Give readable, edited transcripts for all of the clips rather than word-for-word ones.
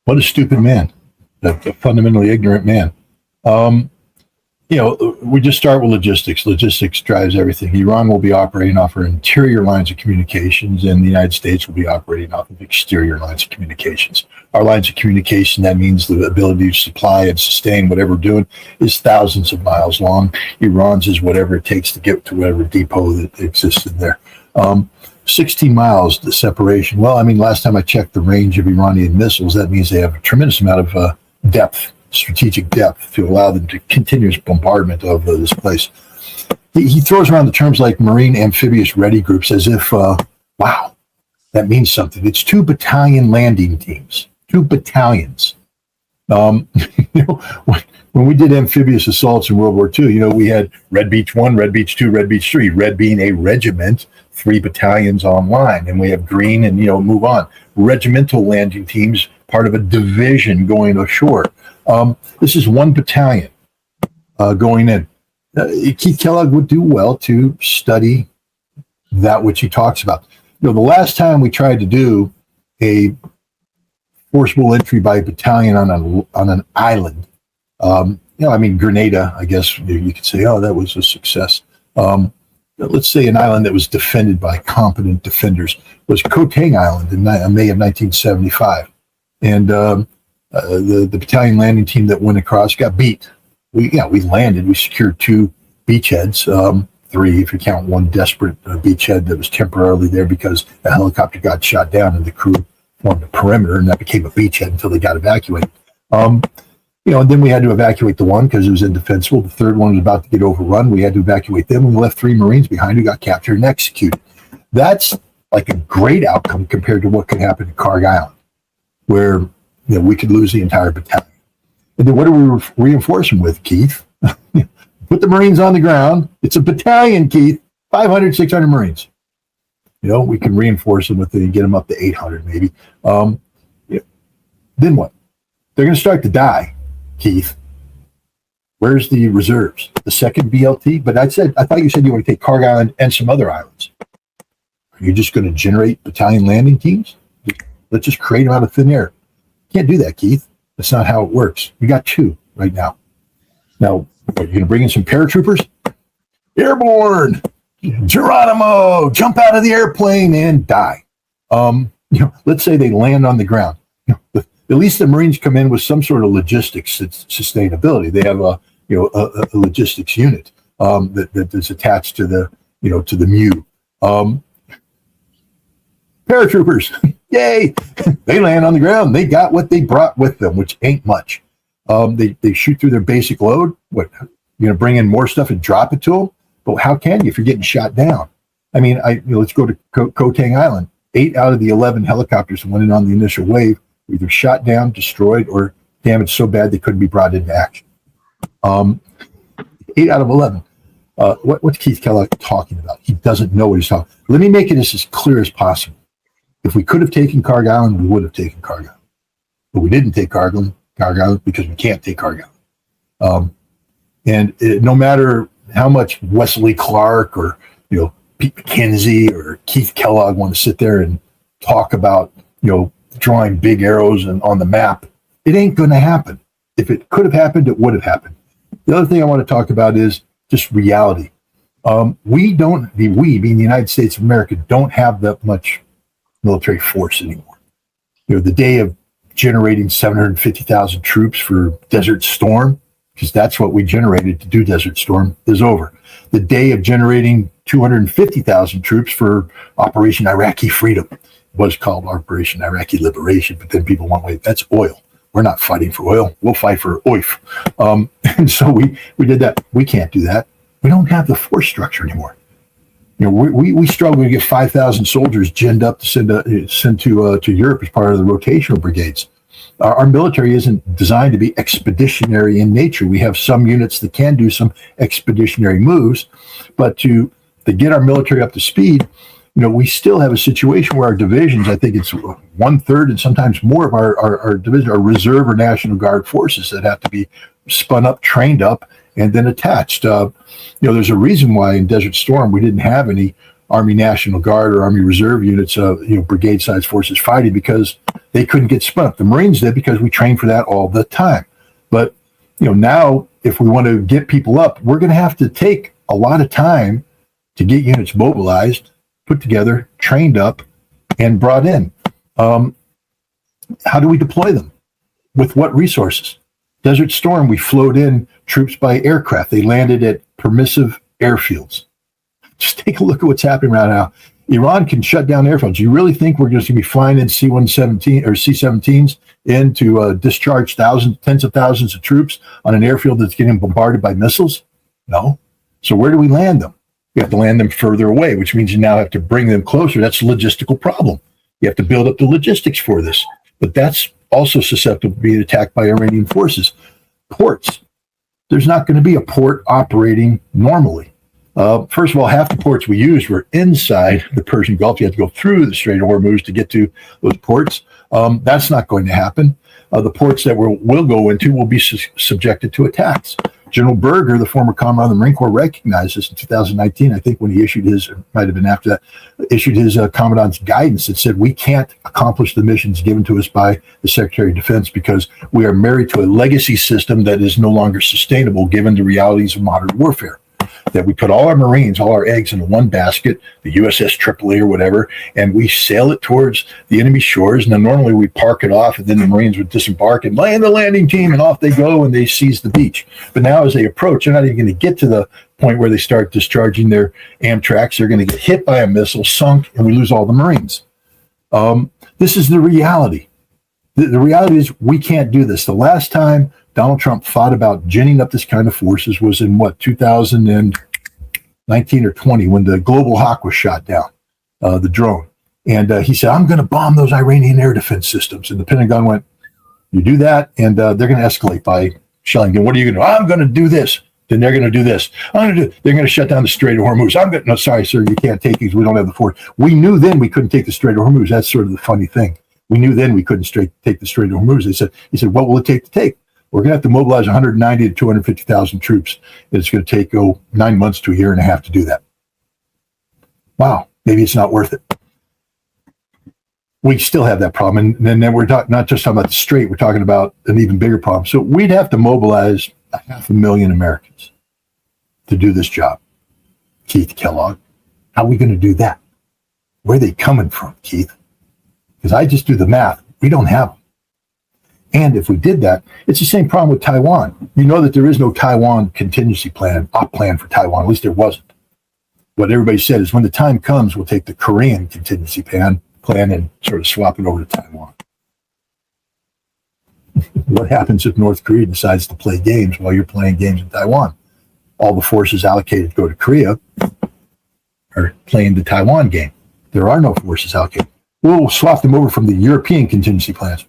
What a stupid man, a fundamentally ignorant man. Um, we just start with logistics. Logistics drives everything. Iran will be operating off our interior lines of communications, and the United States will be operating off of exterior lines of communications. Our lines of communication, that means the ability to supply and sustain whatever we're doing, is thousands of miles long. Iran's is whatever it takes to get to whatever depot that exists in there. 16 miles, the separation. Well, I mean, last time I checked the range of Iranian missiles, that means they have a tremendous amount of depth, strategic depth, to allow them to continuous bombardment of this place. He throws around the terms like Marine Amphibious Ready Groups as if, wow, that means something. It's 2 battalion landing teams, 2 battalions. When we did amphibious assaults in World War II, we had Red Beach 1, Red Beach 2, Red Beach 3, Red being a regiment, 3 battalions online, and we have green and, move on. Regimental landing teams, part of a division going ashore. This is 1 battalion going in. Keith Kellogg would do well to study that which he talks about. The last time we tried to do a forcible entry by battalion on an island, Grenada, I guess you could say, oh, that was a success. Let's say an island that was defended by competent defenders was Koh Tang Island in May of 1975. And the battalion landing team that went across got beat. We landed. We secured 2 beachheads, 3 if you count 1 desperate beachhead that was temporarily there because a helicopter got shot down and the crew formed a perimeter, and that became a beachhead until they got evacuated. And then we had to evacuate the 1 because it was indefensible. The 3rd one was about to get overrun. We had to evacuate them. We left 3 Marines behind who got captured and executed. That's like a great outcome compared to what could happen at Karg Island, where we could lose the entire battalion. And then what do we reinforce them with, Keith? Put the Marines on the ground. It's a battalion, Keith. 500, 600 Marines. We can reinforce them with it and get them up to 800 maybe. Then what? They're going to start to die, Keith. Where's the reserves? The 2nd BLT? But I thought you said you want to take Karg Island and some other islands. Are you just going to generate battalion landing teams? Let's just create them out of thin air. Can't do that, Keith. That's not how it works. We got 2 right now. Now, you're going to bring in some paratroopers? Airborne! Geronimo! Jump out of the airplane and die. Let's say they land on the ground. At least the Marines come in with some sort of logistics sustainability. They have a logistics unit that is attached to the MEU. Paratroopers, yay! They land on the ground. They got what they brought with them, which ain't much. They shoot through their basic load. What, you're going to bring in more stuff and drop it to them? But how can you if you're getting shot down? I mean, let's go to Koh Tang Island. 8 out of the 11 helicopters that went in on the initial wave were either shot down, destroyed, or damaged so bad they couldn't be brought into action. 8 out of 11. What's Keith Kellogg talking about? He doesn't know what he's talking about. Let me make it as clear as possible. If we could have taken Karg Island, we would have taken Karg Island. But we didn't take Karg Island because we can't take Karg Island. No matter how much Wesley Clark or Pete McKenzie or Keith Kellogg want to sit there and talk about drawing big arrows on the map, it ain't going to happen. If it could have happened, it would have happened. The other thing I want to talk about is just reality. We being the United States of America, don't have that much military force anymore. The day of generating 750,000 troops for Desert Storm, because that's what we generated to do Desert Storm, is over. The day of generating 250,000 troops for Operation Iraqi Freedom was called Operation Iraqi Liberation, but then people went, wait, that's oil. We're not fighting for oil. We'll fight for OIF. And so we did that. We can't do that. We don't have the force structure anymore. We struggle to get 5,000 soldiers ginned up to send to Europe as part of the rotational brigades. Our military isn't designed to be expeditionary in nature. We have some units that can do some expeditionary moves, but to get our military up to speed, we still have a situation where our divisions, I think it's 1/3 and sometimes more of our division are reserve or National Guard forces that have to be spun up, trained up, and then attached. There's a reason why in Desert Storm we didn't have any Army National Guard or Army Reserve units, brigade-sized forces fighting because they couldn't get spun up. The Marines did because we trained for that all the time. But now if we want to get people up, we're going to have to take a lot of time to get units mobilized, put together, trained up, and brought in. How do we deploy them? With what resources? Desert Storm, we flowed in troops by aircraft. They landed at permissive airfields. Just take a look at what's happening right now. Iran can shut down airfields. You really think we're just going to be flying in C-117 or C-17s in to discharge tens of thousands of troops on an airfield that's getting bombarded by missiles? No. So where do we land them? You have to land them further away, which means you now have to bring them closer. That's a logistical problem. You have to build up the logistics for this. But that's also susceptible to being attacked by Iranian forces. Ports. There's not going to be a port operating normally. First of all, half the ports we used were inside the Persian Gulf. You had to go through the Strait of Hormuz to get to those ports. That's not going to happen. The ports that we'll go into will be subjected to attacks. General Berger, the former commandant of the Marine Corps, recognized this in 2019. I think when he issued his, or might have been after that, issued his commandant's guidance that said we can't accomplish the missions given to us by the Secretary of Defense because we are married to a legacy system that is no longer sustainable given the realities of modern warfare. That we put all our Marines, all our eggs in one basket, the USS AAA or whatever, and we sail it towards the enemy shores. And then normally we park it off, and then the Marines would disembark and land the landing team, and off they go, and they seize the beach. But now as they approach, they're not even going to get to the point where they start discharging their Amtraks. They're going to get hit by a missile, sunk, and we lose all the Marines. This is the reality. The reality is we can't do this. The last time Donald Trump thought about ginning up this kind of forces was in 2019 or 20 when the Global Hawk was shot down, the drone. And he said, I'm going to bomb those Iranian air defense systems. And the Pentagon went, you do that, and they're going to escalate by shelling. And what are you going to do? I'm going to do this. Then they're going to do this. They're going to shut down the Strait of Hormuz. No, sorry, sir, you can't take these. We don't have the force. We knew then we couldn't take the Strait of Hormuz. That's sort of the funny thing. We knew then we couldn't take the Strait of Hormuz. He said, what will it take to take? We're going to have to mobilize 190 to 250,000 troops. It's going to take 9 months to a year and a half to do that. Wow, maybe it's not worth it. We still have that problem. And then we're not just talking about the Strait, we're talking about an even bigger problem. So we'd have to mobilize 500,000 Americans to do this job. Keith Kellogg, how are we going to do that? Where are they coming from, Keith? Because I just do the math. We don't have them. And if we did that, it's the same problem with Taiwan. You know that there is no Taiwan contingency plan, op plan for Taiwan. At least there wasn't. What everybody said is when the time comes, we'll take the Korean contingency plan and sort of swap it over to Taiwan. What happens if North Korea decides to play games while you're playing games in Taiwan? All the forces allocated to go to Korea are playing the Taiwan game. There are no forces allocated. We'll swap them over from the European contingency plans.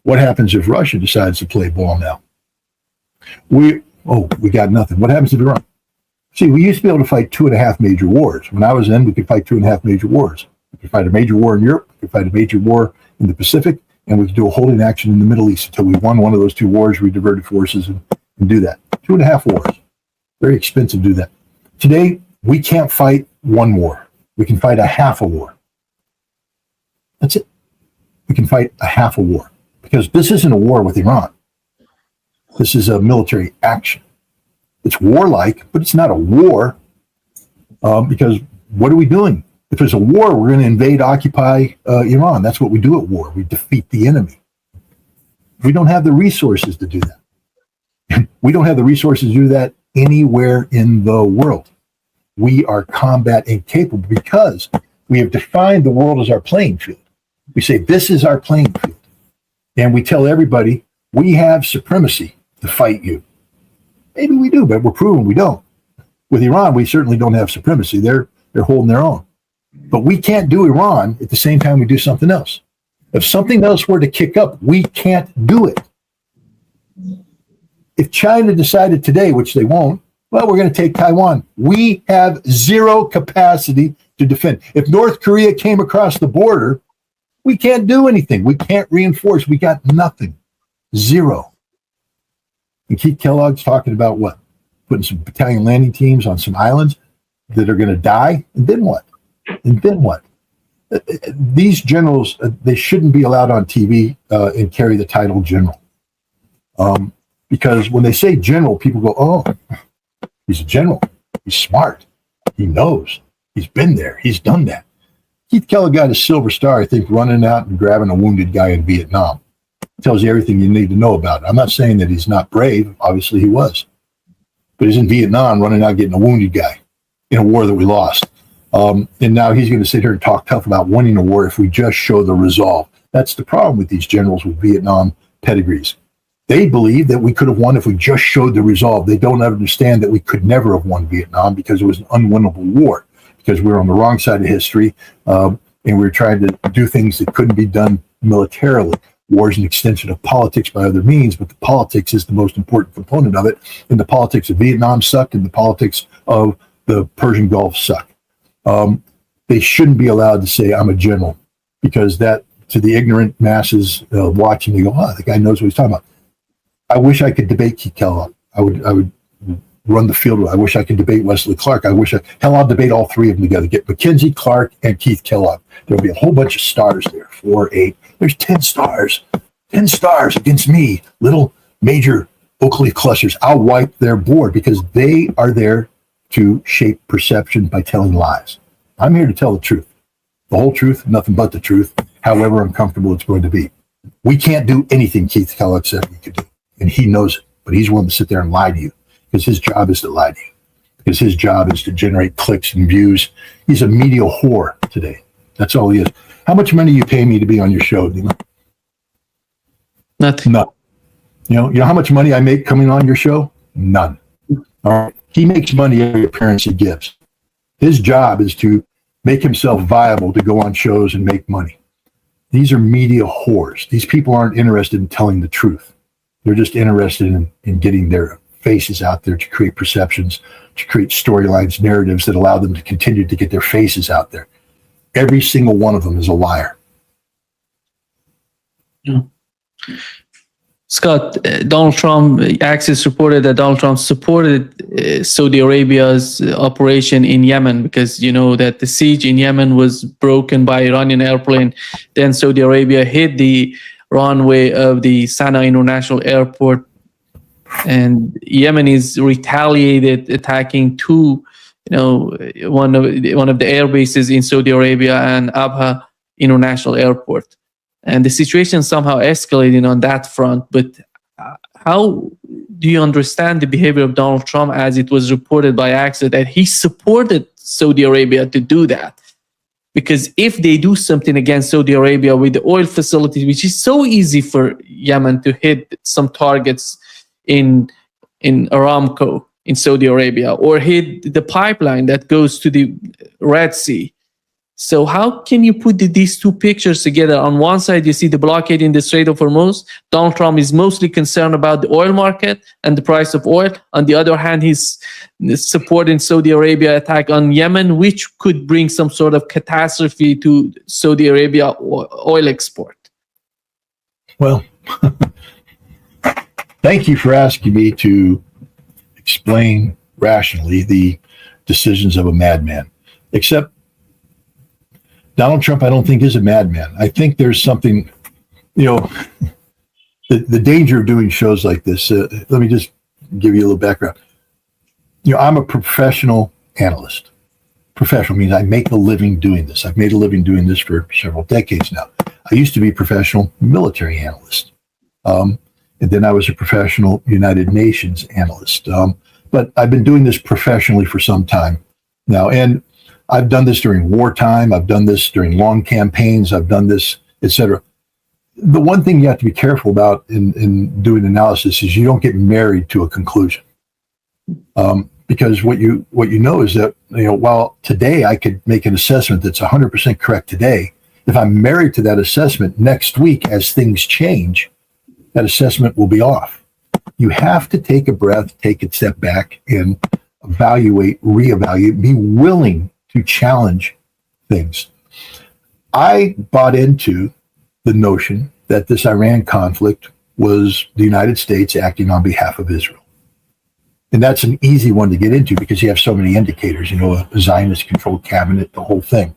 What happens if Russia decides to play ball now? We got nothing. What happens if Iran? See, we used to be able to fight 2.5 major wars. When I was in, we could fight 2.5 major wars. We could fight a major war in Europe, we could fight a major war in the Pacific, and we could do a holding action in the Middle East until we won one of those two wars, we diverted forces and do that. 2.5 wars. Very expensive to do that. Today, we can't fight one war. We can fight a half a war. That's it. We can fight a half a war. Because this isn't a war with Iran. This is a military action. It's warlike, but it's not a war. Because what are we doing? If there's a war, we're going to invade, occupy Iran. That's what we do at war. We defeat the enemy. We don't have the resources to do that. We don't have the resources to do that anywhere in the world. We are combat incapable because we have defined the world as our playing field. We say, this is our playing field. And we tell everybody, we have supremacy to fight you. Maybe we do, but we're proving we don't. With Iran, we certainly don't have supremacy. They're holding their own. But we can't do Iran at the same time we do something else. If something else were to kick up, we can't do it. If China decided today, which they won't, well, we're going to take Taiwan. We have zero capacity to defend. If North Korea came across the border, we can't do anything. We can't reinforce. We got nothing. Zero. And Keith Kellogg's talking about what? Putting some battalion landing teams on some islands. that are going to die, and then what? And then what? These generals, they shouldn't be allowed on TV and carry the title general. Because when they say general, people go, oh, he's a general. He's smart. He knows. He's been there. He's done that. Keith Kellogg got a Silver Star, I think, running out and grabbing a wounded guy in Vietnam. Tells you everything you need to know about it. I'm not saying that he's not brave. Obviously, he was. But he's in Vietnam running out getting a wounded guy in a war that we lost. And now he's going to sit here and talk tough about winning a war if we just show the resolve. That's the problem with these generals with Vietnam pedigrees. They believe that we could have won if we just showed the resolve. They don't understand that we could never have won Vietnam because it was an unwinnable war, because we were on the wrong side of history, and we were trying to do things that couldn't be done militarily. War is an extension of politics by other means, but the politics is the most important component of it. And the politics of Vietnam sucked, and the politics of the Persian Gulf sucked. They shouldn't be allowed to say, I'm a general, because that, to the ignorant masses watching, they go, oh, the guy knows what he's talking about. I wish I could debate Keith Kellogg. I would run the field. I wish I could debate Wesley Clark. I'll debate all three of them together. Get McKenzie, Clark, and Keith Kellogg. There'll be a whole bunch of stars there. 4, 8. There's 10 stars. 10 stars against me. Little major oak leaf clusters. I'll wipe their board because they are there to shape perception by telling lies. I'm here to tell the truth. The whole truth, nothing but the truth, however uncomfortable it's going to be. We can't do anything Keith Kellogg said we could do. And he knows it, but he's willing to sit there and lie to you because his job is to lie to you, because his job is to generate clicks and views. He's a media whore today. That's all he is. How much money you pay me to be on your show, Dima? Nothing. None. You know how much money I make coming on your show? None. All right. He makes money every appearance he gives. His job is to make himself viable to go on shows and make money. These are media whores. These people aren't interested in telling the truth. They're just interested in getting their faces out there to create perceptions, to create storylines, narratives that allow them to continue to get their faces out there. Every single one of them is a liar. Yeah. Scott, Donald Trump, Axios reported that Donald Trump supported Saudi Arabia's operation in Yemen because you know that the siege in Yemen was broken by Iranian airplane. Then Saudi Arabia hit the runway of the Sana'a International Airport, and Yemenis retaliated, attacking one of the air bases in Saudi Arabia and Abha International Airport. And the situation somehow escalated on that front. But how do you understand the behavior of Donald Trump as it was reported by Axios that he supported Saudi Arabia to do that? Because if they do something against Saudi Arabia with the oil facilities, which is so easy for Yemen to hit some targets in Aramco in Saudi Arabia, or hit the pipeline that goes to the Red Sea. So how can you put these two pictures together? On one side, you see the blockade in the Strait of Hormuz. Donald Trump is mostly concerned about the oil market and the price of oil. On the other hand, he's supporting Saudi Arabia attack on Yemen, which could bring some sort of catastrophe to Saudi Arabia oil export. Well, thank you for asking me to explain rationally the decisions of a madman. Except Donald Trump, I don't think, is a madman. I think there's something, the danger of doing shows like this. Let me just give you a little background. I'm a professional analyst. Professional means I make a living doing this. I've made a living doing this for several decades now. I used to be a professional military analyst. And then I was a professional United Nations analyst. But I've been doing this professionally for some time now. And I've done this during wartime. I've done this during long campaigns. I've done this, etc. The one thing you have to be careful about in doing analysis is you don't get married to a conclusion. Because what you know is that, while today I could make an assessment that's 100% correct today, if I'm married to that assessment next week as things change, that assessment will be off. You have to take a breath, take a step back, and evaluate, reevaluate, be willing to challenge things. I bought into the notion that this Iran conflict was the United States acting on behalf of Israel. And that's an easy one to get into because you have so many indicators, a Zionist-controlled cabinet, the whole thing.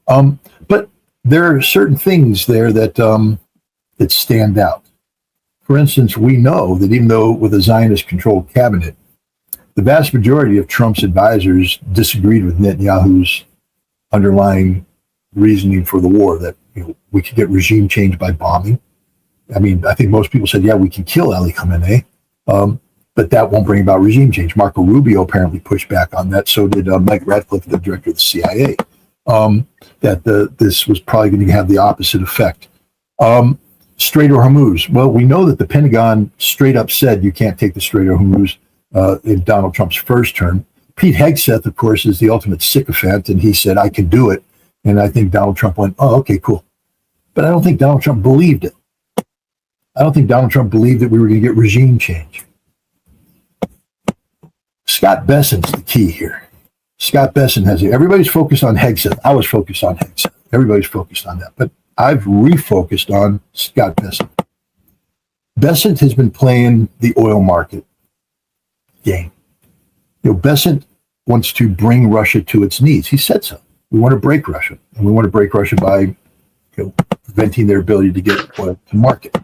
But there are certain things there that stand out. For instance, we know that even though with a Zionist-controlled cabinet, the vast majority of Trump's advisors disagreed with Netanyahu's underlying reasoning for the war, that we could get regime change by bombing. I mean, I think most people said, yeah, we can kill Ali Khamenei, but that won't bring about regime change. Marco Rubio apparently pushed back on that. So did Mike Ratcliffe, the director of the CIA, that this was probably going to have the opposite effect. Strait of Hormuz. Well, we know that the Pentagon straight up said you can't take the Strait of Hormuz in Donald Trump's first term. Pete Hegseth, of course, is the ultimate sycophant, and he said, I can do it. And I think Donald Trump went, oh, okay, cool. But I don't think Donald Trump believed it. I don't think Donald Trump believed that we were going to get regime change. Scott Bessent's the key here. Scott Bessent has it. Everybody's focused on Hegseth. I was focused on Hegseth. Everybody's focused on that. But I've refocused on Scott Bessent. Bessent has been playing the oil market game. Bessent wants to bring Russia to its knees. He said so. We want to break Russia, and we want to break Russia by preventing their ability to get oil to market.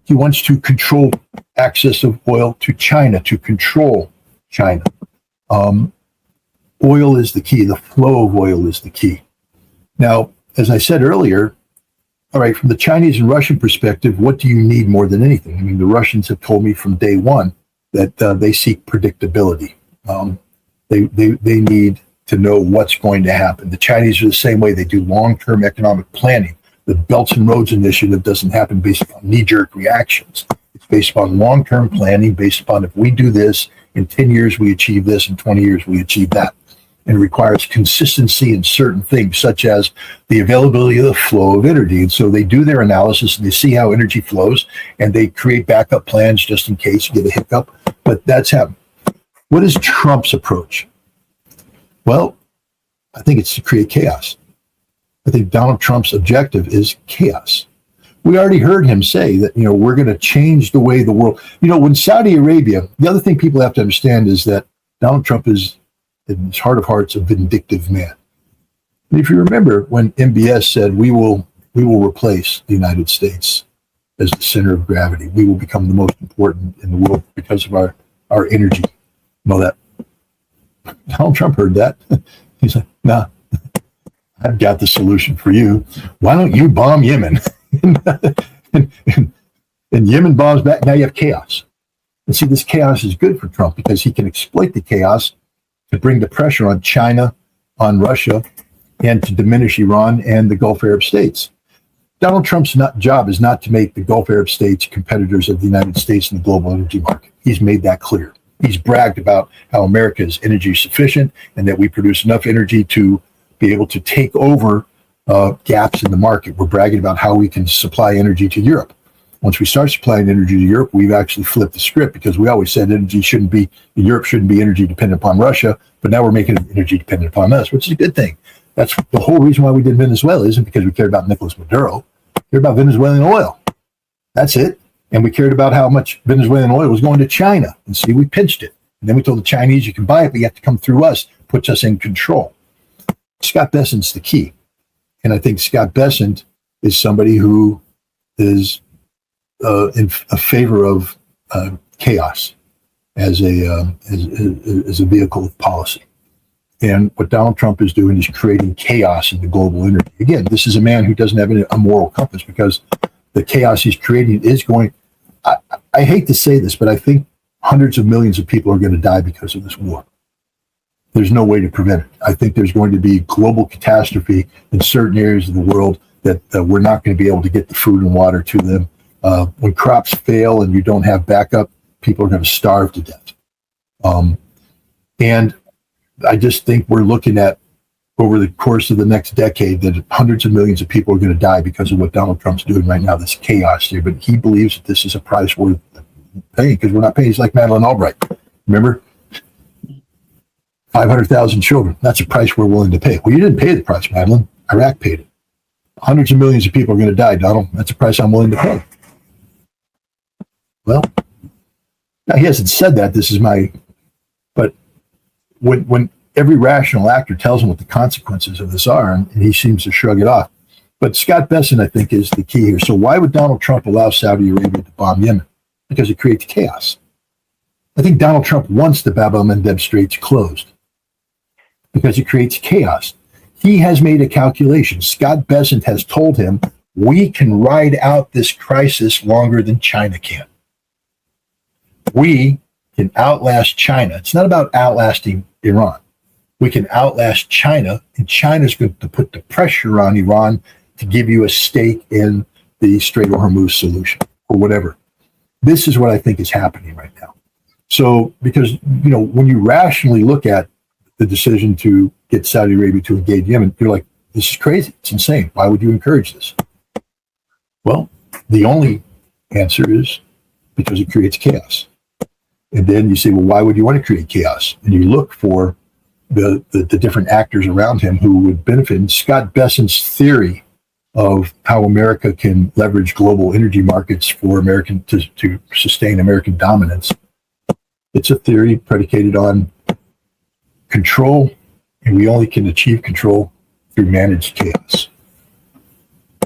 He wants to control access of oil to China, to control China. Oil is the key. The flow of oil is the key. Now, as I said earlier, all right, from the Chinese and Russian perspective, what do you need more than anything? I mean, the Russians have told me from day one that they seek predictability. They need to know what's going to happen. The Chinese are the same way. They do long-term economic planning. The Belts and Roads Initiative doesn't happen based upon knee-jerk reactions. It's based upon long-term planning, based upon if we do this, in 10 years we achieve this, in 20 years we achieve that. And it requires consistency in certain things, such as the availability of the flow of energy. And so they do their analysis and they see how energy flows, and they create backup plans just in case you get a hiccup. But that's happened. What is Trump's approach? Well, I think it's to create chaos. I think Donald Trump's objective is chaos. We already heard him say that, we're going to change the way the world, when Saudi Arabia, the other thing people have to understand is that Donald Trump is, in his heart of hearts, a vindictive man. And if you remember when MBS said, we will replace the United States as the center of gravity. We will become the most important in the world because of our energy. That Donald Trump heard that. He's like, nah, I've got the solution for you. Why don't you bomb Yemen? and Yemen bombs back. Now you have chaos. And see, this chaos is good for Trump because he can exploit the chaos to bring the pressure on China, on Russia, and to diminish Iran and the Gulf Arab states. Donald Trump's job is not to make the Gulf Arab states competitors of the United States in the global energy market. He's made that clear. He's bragged about how America is energy sufficient and that we produce enough energy to be able to take over gaps in the market. We're bragging about how we can supply energy to Europe. Once we start supplying energy to Europe, we've actually flipped the script because we always said Europe shouldn't be energy dependent upon Russia, but now we're making it energy dependent upon us, which is a good thing. That's the whole reason why we did Venezuela isn't because we cared about Nicolas Maduro. We cared about Venezuelan oil. That's it. And we cared about how much Venezuelan oil was going to China. And see, we pinched it. And then we told the Chinese, you can buy it, but you have to come through us, puts us in control. Scott Bessent's the key. And I think Scott Bessent is somebody who is in favor of chaos as a vehicle of policy. And what Donald Trump is doing is creating chaos in the global energy. Again, this is a man who doesn't have a moral compass because the chaos he's creating is going. I hate to say this, but I think hundreds of millions of people are going to die because of this war. There's no way to prevent it. I think there's going to be global catastrophe in certain areas of the world that we're not going to be able to get the food and water to them. When crops fail and you don't have backup, people are going to starve to death. And I just think we're looking at, over the course of the next decade, that hundreds of millions of people are going to die because of what Donald Trump's doing right now, this chaos here. But he believes that this is a price worth paying because we're not paying. He's like Madeleine Albright. Remember? 500,000 children. That's a price we're willing to pay. Well, you didn't pay the price, Madeleine. Iraq paid it. Hundreds of millions of people are going to die, Donald. That's a price I'm willing to pay. Well, Now, he hasn't said that. But when every rational actor tells him what the consequences of this are, and he seems to shrug it off. But Scott Besson, I think, is the key here. So why would Donald Trump allow Saudi Arabia to bomb Yemen? Because it creates chaos. I think Donald Trump wants the Bab el-Mandeb Straits closed because it creates chaos. He has made a calculation. Scott Besant has told him, we can ride out this crisis longer than China can. We can outlast China. It's not about outlasting Iran. We can outlast China, and China's going to put the pressure on Iran to give you a stake in the Strait of Hormuz solution or whatever. This is what I think is happening right now. So, because, when you rationally look at the decision to get Saudi Arabia to engage Yemen, you're like, this is crazy. It's insane. Why would you encourage this? Well, the only answer is because it creates chaos. And then you say, well, why would you want to create chaos? And you look for the different actors around him who would benefit. And Scott Besson's theory of how America can leverage global energy markets for to sustain American dominance. It's a theory predicated on control, and we only can achieve control through managed chaos.